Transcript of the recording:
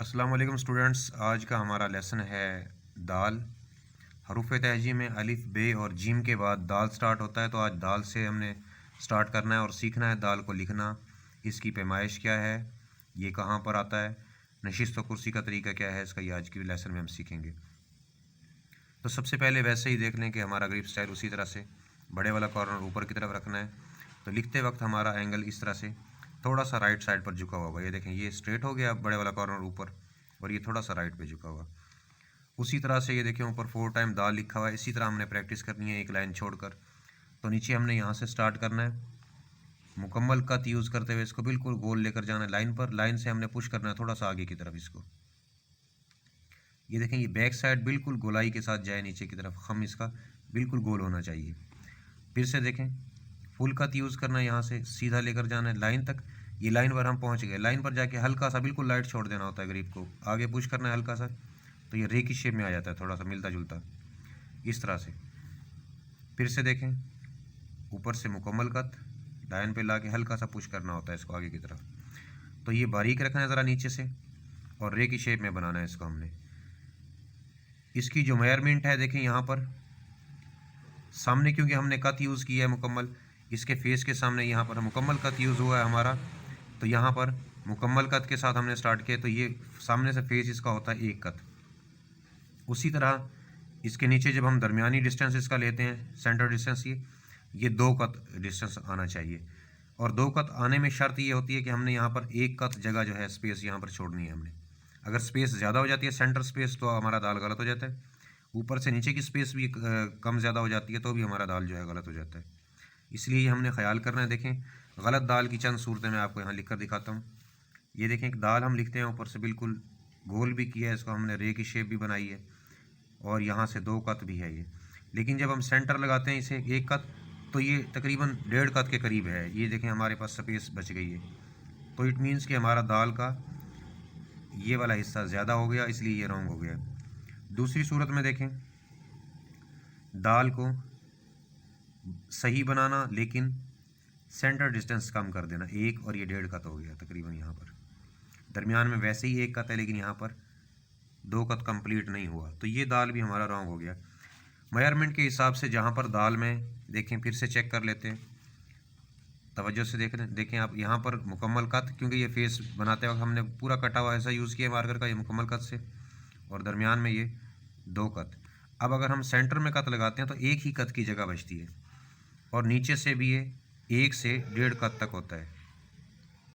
अस्सलाम वालेकुम स्टूडेंट्स। आज का हमारा लेसन है दाल। हरूफ तहजी में अलिफ बे और जीम के बाद दाल स्टार्ट होता है, तो आज दाल से हमने स्टार्ट करना है और सीखना है दाल को लिखना। इसकी पैमाइश क्या है, ये कहाँ पर आता है, नशिस्त व कुर्सी का तरीका क्या है, इसका ये आज की लेसन में हम सीखेंगे। तो सबसे पहले वैसे ही देख लें कि हमारा ग्रिप स्टाइल उसी तरह से बड़े वाला कॉर्नर ऊपर की तरफ रखना है। तो लिखते वक्त हमारा एंगल इस तरह से थोड़ा सा राइट साइड पर झुका हुआ होगा। ये देखें, ये स्ट्रेट हो गया बड़े वाला कॉर्नर ऊपर, और ये थोड़ा सा राइट पे झुका हुआ। उसी तरह से ये देखें ऊपर 4 टाइम दाल लिखा हुआ है। इसी तरह हमने प्रैक्टिस करनी है एक लाइन छोड़कर। तो नीचे हमने यहाँ से स्टार्ट करना है, मुकम्मल कत यूज़ करते हुए इसको बिल्कुल गोल लेकर जाना है लाइन पर। लाइन से हमने पुश करना है थोड़ा सा आगे की तरफ इसको। ये देखें, ये बैक साइड बिल्कुल गोलाई के साथ जाए नीचे की तरफ, हम इसका बिल्कुल गोल होना चाहिए। फिर से देखें, फुल कत यूज़ करना है, यहाँ से सीधा लेकर जाना है लाइन तक। ये लाइन पर हम पहुँच गए। लाइन पर जाके हल्का सा बिल्कुल लाइट छोड़ देना होता है ग्रिप को, आगे पुश करना है हल्का सा, तो ये रे की शेप में आ जाता है, थोड़ा सा मिलता जुलता इस तरह से। फिर से देखें, ऊपर से मुकम्मल कत लाइन पे ला के हल्का सा पुश करना होता है इसको आगे की तरफ। तो ये बारीक रखना है ज़रा नीचे से, और रे की शेप में बनाना है इसको हमने। इसकी जो मेजरमेंट है देखें, यहाँ पर सामने क्योंकि हमने कत यूज़ किया है मुकम्मल, इसके फेस के सामने यहाँ पर मुकम्मल कत यूज़ हुआ है हमारा। तो यहाँ पर मुकम्मल कत के साथ हमने स्टार्ट किया, तो ये सामने से फेस इसका होता है एक कत। उसी तरह इसके नीचे जब हम दरमियानी डिस्टेंस इसका लेते हैं, सेंटर डिस्टेंस, ये 2 कत डिस्टेंस आना चाहिए। और 2 कत आने में शर्त ये होती है कि हमने यहाँ पर 1 कत जगह जो है स्पेस यहाँ पर छोड़नी है हमने। अगर स्पेस ज़्यादा हो जाती है सेंटर स्पेस, तो हमारा दाल गलत हो जाता है। ऊपर से नीचे की स्पेस भी कम ज़्यादा हो जाती है, तो भी हमारा दाल जो है गलत हो जाता है। इसलिए हमने ख्याल करना है। देखें, गलत दाल की चंद सूरतें मैं आपको यहाँ लिख कर दिखाता हूँ। ये देखें, एक दाल हम लिखते हैं, ऊपर से बिल्कुल गोल भी किया है इसको हमने, रे की शेप भी बनाई है, और यहाँ से 2 कत भी है ये। लेकिन जब हम सेंटर लगाते हैं इसे 1 कत, तो ये तकरीबन 1.5 कत के करीब है। ये देखें, हमारे पास स्पेस बच गई है। तो इट मीन्स कि हमारा दाल का ये वाला हिस्सा ज़्यादा हो गया, इसलिए ये रॉन्ग हो गया। दूसरी सूरत में देखें, दाल को सही बनाना, लेकिन सेंटर डिस्टेंस कम कर देना 1, और ये 1.5 कत हो गया तकरीबन। यहाँ पर दरमियान में वैसे ही 1 कत है, लेकिन यहाँ पर 2 कत कंप्लीट नहीं हुआ, तो ये दाल भी हमारा रॉन्ग हो गया। मेजरमेंट के हिसाब से जहाँ पर दाल में देखें, फिर से चेक कर लेते हैं, तवज्जो से देखें आप यहाँ पर मुकम्मल कत, क्योंकि ये फेस बनाते वक्त हमने पूरा कटा हुआ ऐसा यूज़ किया मार्कर का, ये मुकम्मल कत से, और दरमियान में ये 2 कत। अब अगर हम सेंटर में कत लगाते हैं तो 1 ही कत की जगह बचती है, और नीचे से भी ये 1 से 1.5 कत तक होता है।